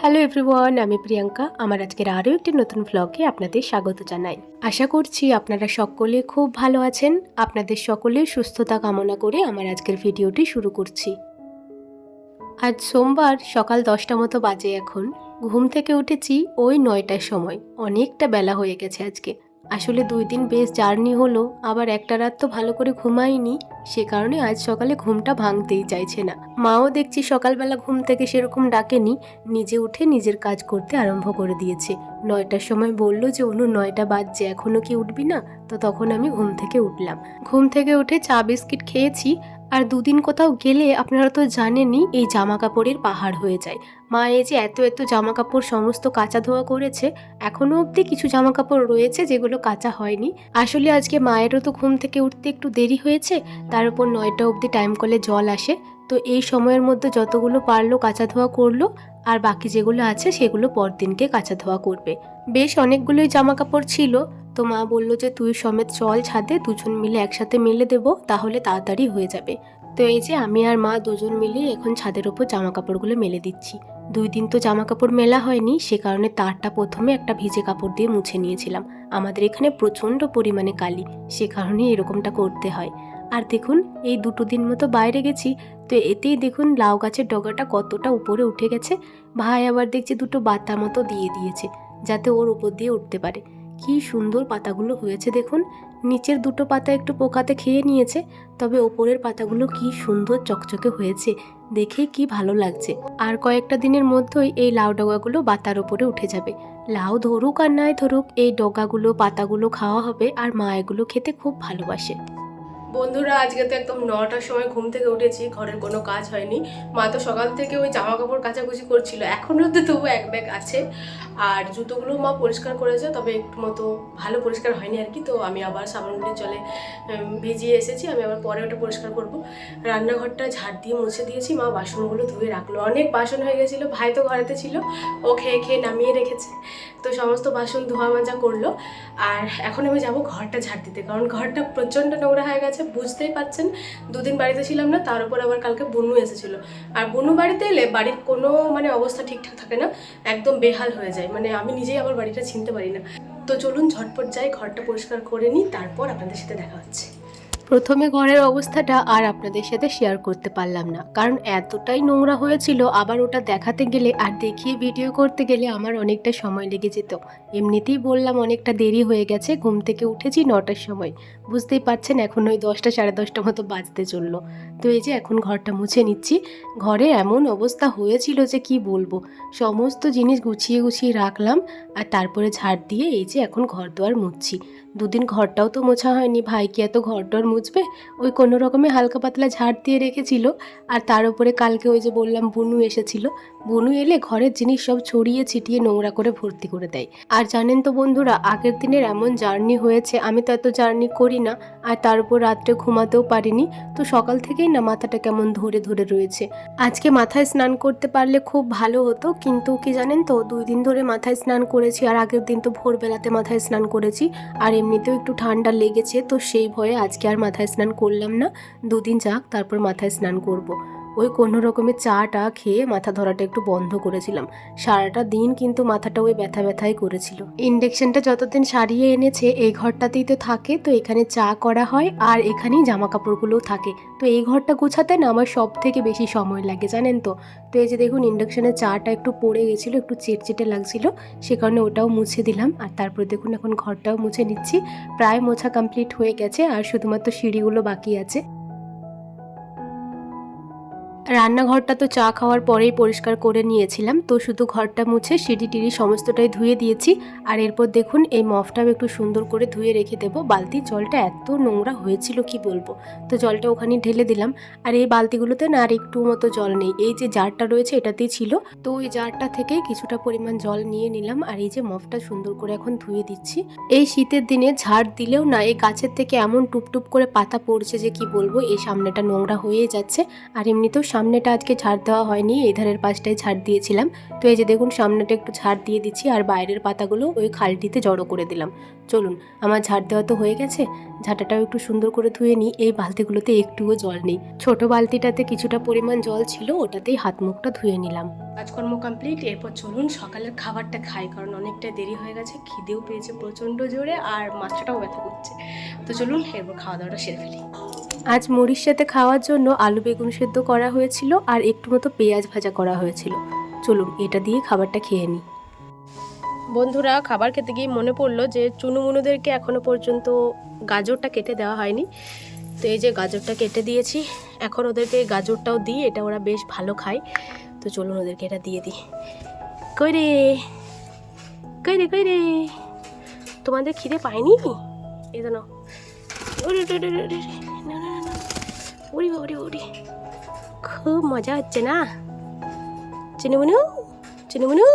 Hello everyone, আমি প্রিয়াঙ্কা। আমার আজকের আরও একটি নতুন ভ্লগে আপনাদের স্বাগত জানাই। আশা করছি আপনারা সকলে খুব ভালো আছেন। আপনাদের সকলের সুস্থতা কামনা করে আমার আজকের ভিডিওটি শুরু করছি। আজ সোমবার সকাল 10টা মতো বাজে। এখন ঘুম থেকে উঠেছি ওই 9টার সময়। অনেকটা বেলা হয়ে গেছে আজকে। আসলে 2 দিন বেশ জার্নি হলো, আবার একটা রাত তো ভালো করে ঘুমাইনি, সে কারণে আজ সকালে ঘুমটা ভাঙতেই চাইছে না। মাও দেখছি সকালবেলা ঘুম থেকে সেরকম ডাকেনি, নিজে উঠে নিজের কাজ করতে আরম্ভ করে দিয়েছে। 9টার সময় বলল যে অনু 9টা বাজছে, এখনও কি উঠবি না? তো তখন আমি ঘুম থেকে উঠলাম। ঘুম থেকে উঠে চা বিস্কিট খেয়েছি। আর 2 দিন কোথাও গেলে আপনারা তো জানেনই এই জামা কাপড়ের পাহাড় হয়ে যায়। মা এই যে এত এত জামা কাপড় সমস্ত কাচা ধোয়া করেছে, এখনও অবধি কিছু জামা কাপড় রয়েছে যেগুলো কাচা হয়নি। আসলে আজকে মায়েরও তো ঘুম থেকে উঠতে একটু দেরি হয়েছে, তার উপর 9টা অবধি টাইম কলে জল আসে। তো এই সময়ের মধ্যে যতগুলো পারলো কাচা ধোয়া করলো, আর বাকি যেগুলো আছে সেগুলো পরদিনকে কাচা ধোয়া করবে। বেশ অনেকগুলোই জামা কাপড় ছিল, তো মা বললো যে তুই সমেত চল ছাদে, দুজন মিলে একসাথে মেলে দেবো, তাহলে তাড়াতাড়ি হয়ে যাবে। তো এই যে আমি আর মা দুজন মিলে এখন ছাদের ওপর জামা কাপড়গুলো মেলে দিচ্ছি। 2 দিন তো জামা কাপড় মেলা হয়নি, সে কারণে তারটা প্রথমে একটা ভিজে কাপড় দিয়ে মুছে নিয়েছিলাম। আমাদের এখানে প্রচণ্ড পরিমাণে কালি, সে কারণে এরকমটা করতে হয়। আর দেখুন এই 2 দিন মতো বাইরে গেছি, তো এতেই দেখুন লাউ গাছের ডগাটা কতটা উপরে উঠে গেছে। ভাই আবার দেখছি 2টো বাতা মতো দিয়ে দিয়েছে, যাতে ওর উপর দিয়ে উঠতে পারে। কি সুন্দর পাতাগুলো হয়েছে দেখুন। নিচের 2টো পাতা একটু পোকাতে খেয়ে নিয়েছে, তবে ওপরের পাতাগুলো কি সুন্দর চকচকে হয়েছে, দেখে কি ভালো লাগছে। আর কয়েকটা দিনের মধ্যেই এই লাউ ডগাগুলো বাতার ওপরে উঠে যাবে। লাউ ধরুক আর নাই ধরুক, এই ডগাগুলো পাতাগুলো খাওয়া হবে, আর মা এগুলো খেতে খুব ভালোবাসে। বন্ধুরা, আজকে তো একদম 9টার সময় ঘুম থেকে উঠেছি, ঘরের কোনো কাজ হয়নি। মা তো সকাল থেকে ওই জামা কাপড় কাচাকুচি করছিল, এখনও তো তবু এক ব্যাগ আছে। আর জুতোগুলো মা পরিষ্কার করেছে, তবে একটু মতো ভালো পরিষ্কার হয়নি আর কি। তো আমি আবার সাবানগুলির জলে ভিজিয়ে এসেছি, আমি আবার পরে ওটা পরিষ্কার করব। রান্নাঘরটা ঝাড় দিয়ে মুছে দিয়েছি, মা বাসনগুলো ধুয়ে রাখলো। অনেক বাসন হয়ে গেছিলো, ভাই তো ঘরেতে ছিল, ও খেয়ে খেয়ে নামিয়ে রেখেছে। তো সমস্ত বাসন ধোয়া মাজা করলো। আর এখন আমি যাব ঘরটা ঝাড় দিতে, কারণ ঘরটা প্রচণ্ড নোংরা হয়ে গেছে, বুঝতেই পারছেন। 2 দিন বাড়িতে ছিলাম না, তার উপর আবার কালকে বুনু এসেছিলো। আর বুনু বাড়িতে এলে বাড়ির কোনো অবস্থা ঠিকঠাক থাকে না, একদম বেহাল হয়ে যায়। আমি নিজেই আমার বাড়িটা চিনতে পারি না। তো চলুন ঝটপট যাই, ঘরটা পরিষ্কার করে নিই, তারপর আপনাদের সাথে দেখা হচ্ছে। প্রথমে ঘরের অবস্থাটা আর আপনাদের সাথে শেয়ার করতে পারলাম না, কারণ এতটাই নোংরা হয়েছিল। আবার ওটা দেখাতে গেলে আর দেখিয়ে ভিডিও করতে গেলে আমার অনেকটা সময় লেগে যেত। এমনিতেই বললাম অনেকটা দেরি হয়ে গেছে, ঘুম থেকে উঠেছি 9টার সময়। বুঝতেই পারছেন এখন ওই 10টা সাড়ে 10টা মতো বাজতে চললো। তো এই যে এখন ঘরটা মুছে নিচ্ছি। ঘরে এমন অবস্থা হয়েছিল যে কি বলবো, সমস্ত জিনিস গুছিয়ে গুছিয়ে রাখলাম, আর তারপরে ঝাড় দিয়ে এই যে এখন ঘর দুয়ার মুছছি। 2 দিন ঘরটাও তো মোছা হয়নি, ভাই কি এত ঘর টর মুছবে, ওই কোনো রকমে হালকা পাতলা ঝাড় দিয়ে রেখেছিল। আর তার উপরে কালকে ওই যে বললাম বুনু এসেছিল, বুনু এলে ঘরের জিনিস সব ছড়িয়ে ছিটিয়ে নোংরা করে ভর্তি করে দেয়। আর জানেন তো বন্ধুরা, আগের দিনের এমন জার্নি হয়েছে, আমি তো এত জার্নি করি না, আর তার উপর রাত্রে ঘুমাতেও পারিনি। তো সকাল থেকেই না মাথাটা কেমন ধরে ধরে রয়েছে। আজকে মাথায় স্নান করতে পারলে খুব ভালো হতো, কিন্তু কি জানেন তো 2 দিন ধরে মাথায় স্নান করেছি, আর আগের দিন তো ভোরবেলাতে মাথায় স্নান করেছি। আর এমনিতেও একটু ঠান্ডা লেগেছে, তো সেই ভয়ে আজকে আর মাথায় স্নান করলাম না। 2 দিন যাক, তারপর মাথায় স্নান করব। ওই কোনো রকমের চাটা খেয়ে মাথা ধরাটা একটু বন্ধ করেছিলাম। সারাটা দিন কিন্তু মাথাটা ওই ব্যথা ব্যথাই করেছিল। ইন্ডাকশনটা যতদিন সারিয়ে এনেছে এই ঘরটাতেই তো থাকে, তো এখানে চা করা হয়, আর এখানেই জামা কাপড়গুলোও থাকে। তো এই ঘরটা গোছাতে না আমার সব থেকে বেশি সময় লাগে, জানেন তো। তো এই যে দেখুন ইন্ডাকশনের চাটা একটু পড়ে গেছিলো, একটু চিটচিটে লাগছিল, সে কারণে ওটাও মুছে দিলাম। আর তারপরে দেখুন এখন ঘরটাও মুছে নিচ্ছি। প্রায় মোছা কমপ্লিট হয়ে গেছে, আর শুধুমাত্র সিঁড়িগুলো বাকি আছে। রান্নাঘরটা তো চা খাওয়ার পরেই পরিষ্কার করে নিয়েছিলাম, তো শুধু ঘরটা মুছে সিঁড়ি টিড়ি সমস্তটাই ধুয়ে দিয়েছি। আর এরপর দেখুন এই মফটাও একটু সুন্দর করে ধুয়ে রেখে দেবো। বালতির জলটা এত নোংরা হয়েছিল কি বলবো, তো জলটা ওখানে ঢেলে দিলাম। আর এই বালতিগুলোতে না আর একটু মতো জল নেই, এই যে জারটা রয়েছে এটাতেই ছিল, তো ওই জারটা থেকে কিছুটা পরিমাণ জল নিয়ে নিলাম। আর এই যে মফটা সুন্দর করে এখন ধুয়ে দিচ্ছি। এই শীতের দিনে ঝাড় দিলেও না এই গাছের থেকে এমন টুপটুপ করে পাতা পড়ছে যে কি বলবো, এই সামনেটা নোংরা হয়ে যাচ্ছে। আর এমনিতেও সামনেটা আজকে ঝাড় দেওয়া হয়নি, এই ধারের পাশটাই ঝাড় দিয়েছিলাম। তো এই যে দেখুন সামনেটা একটু ঝাড় দিয়ে দিচ্ছি আর বাইরের পাতাগুলো ওই খালটিতে জড়ো করে দিলাম। চলুন, আমার ঝাড় দেওয়া তো হয়ে গেছে, ঝাঁটাটাও একটু সুন্দর করে ধুয়ে নিই। এই বালতিগুলোতে একটুও জল নেই, ছোট বালতিটাতে কিছুটা পরিমাণ জল ছিল, ওটাতেই হাত মুখটা ধুয়ে নিলাম। কাজকর্ম কমপ্লিট। এরপর চলুন সকালের খাবারটা খাই, কারণ অনেকটা দেরি হয়ে গেছে, খিদেও পেয়েছে প্রচণ্ড জোরে আর মাথাটাও ব্যথা করছে। তো চলুন এরপর খাওয়া দাওয়াটা সেরে ফেলি। আজ মুড়ির সাথে খাওয়ার জন্য আলু বেগুন সেদ্ধ করা হয়েছিল আর একটু মতো পেঁয়াজ ভাজা করা হয়েছিল। চলুন এটা দিয়ে খাবারটা খেয়ে নিই। বন্ধুরা, খাবার খেতে গিয়ে মনে পড়লো যে চুনুমুনুদেরকে এখনও পর্যন্ত গাজরটা কেটে দেওয়া হয়নি। তো এই যে গাজরটা কেটে দিয়েছি, এখন ওদেরকে গাজরটাও দিই, এটা ওরা বেশ ভালো খায়। তো চলুন ওদেরকে এটা দিয়ে দিই। কই রে কই রে কই রে, তোমাদের খিদে পায়নি? এই জন্য ওরি ওরি ওরি, খুব মজা হচ্ছে না চিনুমুনু? চিনুমুনু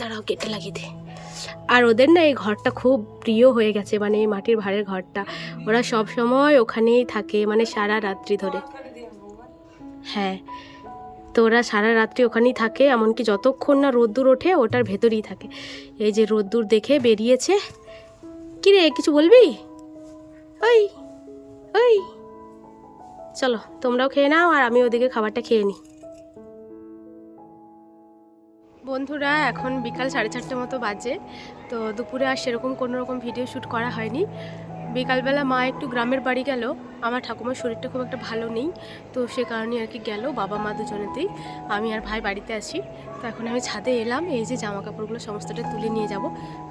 দাঁড়াও, কেটে লাগিয়ে দে। আর ওদের না এই ঘরটা খুব প্রিয় হয়ে গেছে, মানে এই মাটির ভাঁড়ের ঘরটা। ওরা সব সময় ওখানেই থাকে, মানে সারা রাত্রি ধরে। হ্যাঁ, তো ওরা সারা রাত্রি ওখানেই থাকে, এমনকি যতক্ষণ না রোদ্দুর ওঠে ওটার ভেতরেই থাকে। এই যে রোদ্দুর দেখে বেরিয়েছে। কি রে, কিছু বলবি? ওই ওই, চলো তোমরাও খেয়ে নাও আর আমি ওদিকে খাবারটা খেয়ে নিই। বন্ধুরা, এখন বিকাল 4:30 মতো বাজে। তো দুপুরে আর সেরকম কোনো রকম ভিডিও শ্যুট করা হয়নি। বিকালবেলা মা একটু গ্রামের বাড়ি গেল, আমার ঠাকুমার শরীরটা খুব একটা ভালো নেই, তো সে কারণে আর কি গেল, বাবা মা দুজনেতেই। আমি আর ভাই বাড়িতে আছি। তো এখন আমি ছাদে এলাম, এই যে জামা কাপড়গুলো সমস্তটা তুলে নিয়ে যাব।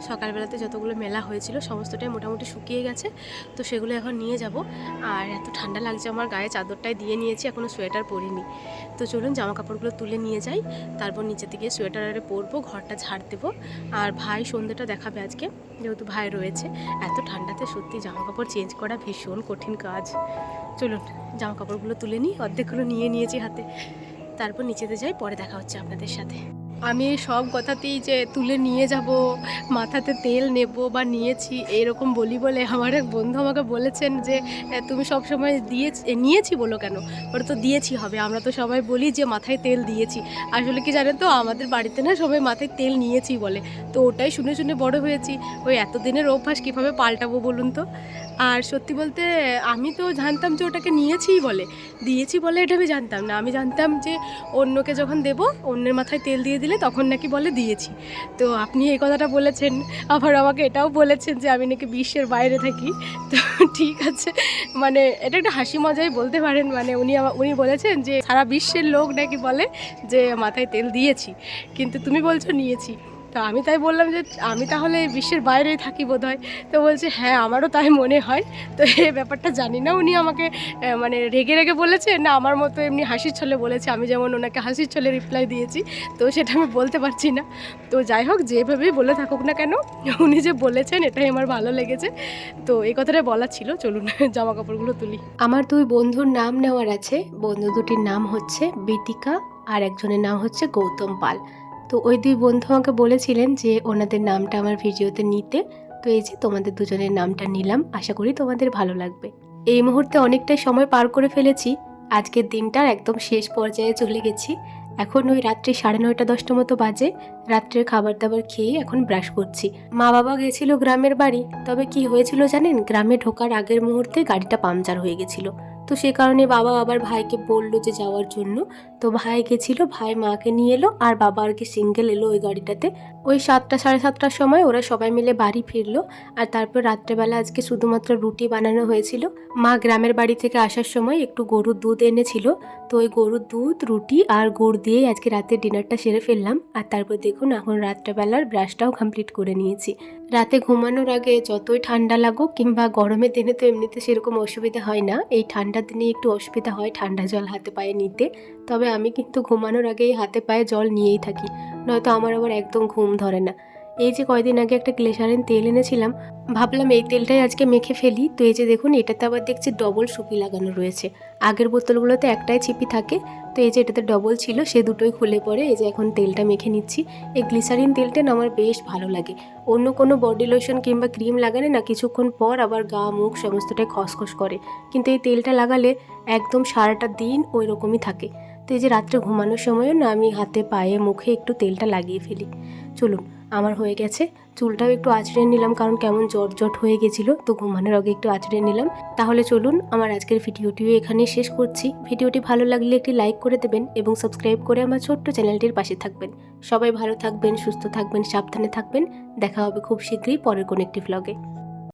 সকালবেলাতে যতগুলো মেলা হয়েছিল সমস্তটাই মোটামুটি শুকিয়ে গেছে, তো সেগুলো এখন নিয়ে যাব। আর এত ঠান্ডা লাগছে, আমার গায়ে চাদরটাই দিয়ে নিয়েছি, এখনও সোয়েটার পরিনি। তো চলুন জামা কাপড়গুলো তুলে নিয়ে যাই, তারপর নিচে থেকে সোয়েটারে পরবো, ঘরটা ঝাড় দেবো। আর ভাই সন্ধ্যেটা দেখাবে আজকে, যেহেতু ভাই রয়েছে। এত ঠান্ডাতে সত্যি জামা কাপড় চেঞ্জ করা ভীষণ কঠিন কাজ। চলুন জামা কাপড়গুলো তুলে নিই, অর্ধেকগুলো নিয়ে নিয়েছি হাতে, তারপর নিচেতে যাই, পরে দেখা হচ্ছে আপনাদের সাথে। আমি সব কথাতেই যে তুলে নিয়ে যাব, মাথাতে তেল নেব বা নিয়েছি এরকম বলি বলে আমার এক বন্ধু আমাকে বলেছেন যে তুমি সব সময় নিয়েছি বলো কেন, ওটা তো দিয়েছি হবে, আমরা তো সবাই বলি যে মাথায় তেল দিয়েছি। আসলে কি জানেন তো, আমাদের বাড়িতে না সবাই মাথায় তেল নিয়েছি বলে, তো ওটাই শুনে শুনে বড় হয়েছি। ওই এতদিনের অভ্যাস কীভাবে পাল্টাবো বলুন তো। আর সত্যি বলতে আমি তো জানতাম যে ওটাকে নিয়েছিই বলে, দিয়েছি বলে এটা আমি জানতাম না। আমি জানতাম যে অন্যকে যখন দেব, অন্যের মাথায় তেল দিয়ে দিলে তখন নাকি বলে দিয়েছি। তো আপনি এই কথাটা বলেছেন, আবার আমাকে এটাও বলেছেন যে আমি নাকি বিশ্বের বাইরে থাকি। তো ঠিক আছে, মানে এটা একটা হাসি মজাই বলতে পারেন। মানে উনি বলেছেন যে সারা বিশ্বের লোক নাকি বলে যে মাথায় তেল দিয়েছি, কিন্তু তুমি বলছো নিয়েছি। তো আমি তাই বললাম যে আমি তাহলে বিশ্বের বাইরেই থাকি বোধহয়। তো বলছে হ্যাঁ, আমারও তাই মনে হয়। তো এই ব্যাপারটা জানি না উনি আমাকে মানে রেগে রেগে বলেছে না আমার মতো এমনি হাসির ছলে বলেছে, আমি যেমন ওনাকে হাসির ছলে রিপ্লাই দিয়েছি, তো সেটা আমি বলতে পারছি না। তো যাই হোক, যেভাবেই বলে থাকুক না কেন, উনি যে বলেছেন এটাই আমার ভালো লেগেছে। তো এই কথাটাই বলার ছিল। চলুন জামা কাপড়গুলো তুলি। আমার দুই বন্ধুর নাম নেওয়ার আছে। বন্ধু দুটির নাম হচ্ছে বিতিকা আর একজনের নাম হচ্ছে গৌতম পাল। তো ওই দুই বন্ধু আমাকে বলেছিলেন যে ওনাদের নামটা আমার ভিডিওতে নিতে। তো এই যে তোমাদের দুজনের নামটা নিলাম, আশা করি তোমাদের ভালো লাগবে। এই মুহূর্তে অনেকটাই সময় পার করে ফেলেছি, আজকের দিনটার একদম শেষ পর্যায়ে চলে গেছি। এখন ওই রাত্রি 9:30-10টা মতো বাজে। রাত্রের খাবার দাবার খেয়ে এখন ব্রাশ করছি। মা বাবা গেছিল গ্রামের বাড়ি, তবে কি হয়েছিল জানেন, গ্রামে ঢোকার আগের মুহূর্তে গাড়িটা পাংচার হয়ে গেছিল। তো সে কারণে বাবা আবার ভাইকে বললো যে যাওয়ার জন্য। তো ভাই গেছিলো, ভাই মাকে নিয়ে এলো, আর বাবা আর কি সিঙ্গেল এলো ওই গাড়িটাতে। ওই 7টা 7:30টার সময় ওরা সবাই মিলে বাড়ি ফিরলো। আর তারপর রাত্রেবেলা আজকে শুধুমাত্র রুটি বানানো হয়েছিল। মা গ্রামের বাড়ি থেকে আসার সময় একটু গরুর দুধ এনেছিল, তো ওই গরুর দুধ, রুটি আর গুড় দিয়ে আজকে রাতের ডিনারটা সেরে ফেললাম। আর তারপর দেখুন এখন রাত্রেবেলার ব্রাশটাও কমপ্লিট করে নিয়েছি। রাতে ঘুমানোর আগে যতই ঠান্ডা লাগুক কিংবা গরমের দিনে তো এমনিতে সেরকম অসুবিধা হয় না, এই ঠান্ডার দিনে একটু অসুবিধা হয় ঠান্ডা জল হাতে পায়ে নিতে। তবে আমি কিন্তু ঘুমানোর আগেই হাতে পায়ে জল নিয়েই থাকি, নয়তো আমার আবার একদম ঘুম ধরে না। এই যে কয়দিন আগে একটা গ্লিসারিন তেল এনেছিলাম, ভাবলাম এই তেলটাই আজকে মেখে ফেলি। তো এই যে দেখুন, এটাতে আবার দেখছি ডবল সুপি লাগানো রয়েছে। আগের বোতলগুলোতে একটাই ছিপি থাকে, তো এই যে এটাতে ডবল ছিল, সে দুটোই খুলে পরে এই যে এখন তেলটা মেখে নিচ্ছি। এই গ্লিসারিন তেলটা না আমার বেশ ভালো লাগে। অন্য কোনো বডি লোশন কিংবা ক্রিম লাগালে না কিছুক্ষণ পর আবার গা মুখ সমস্তটাই খসখস করে, কিন্তু এই তেলটা লাগালে একদম সারাটা দিন ওই রকমই থাকে। তো এই যে রাত্রে ঘুমানোর সময়ও না আমি হাতে পায়ে মুখে একটু তেলটা লাগিয়ে ফেলি। চলুন, আমার হয়ে গেছে। চুলটাও একটু আঁচড়ে নিলাম, কারণ কেমন জট হয়ে গেছিলো, তো ঘুমানোর আগে একটু আঁচড়ে নিলাম। তাহলে চলুন, আমার আজকের ভিডিওটিও এখানেই শেষ করছি। ভিডিওটি ভালো লাগলে একটি লাইক করে দেবেন এবং সাবস্ক্রাইব করে আমার ছোট্ট চ্যানেলটির পাশে থাকবেন। সবাই ভালো থাকবেন, সুস্থ থাকবেন, সাবধানে থাকবেন। দেখা হবে খুব শীঘ্রই পরের কোনো একটি ভ্লগে।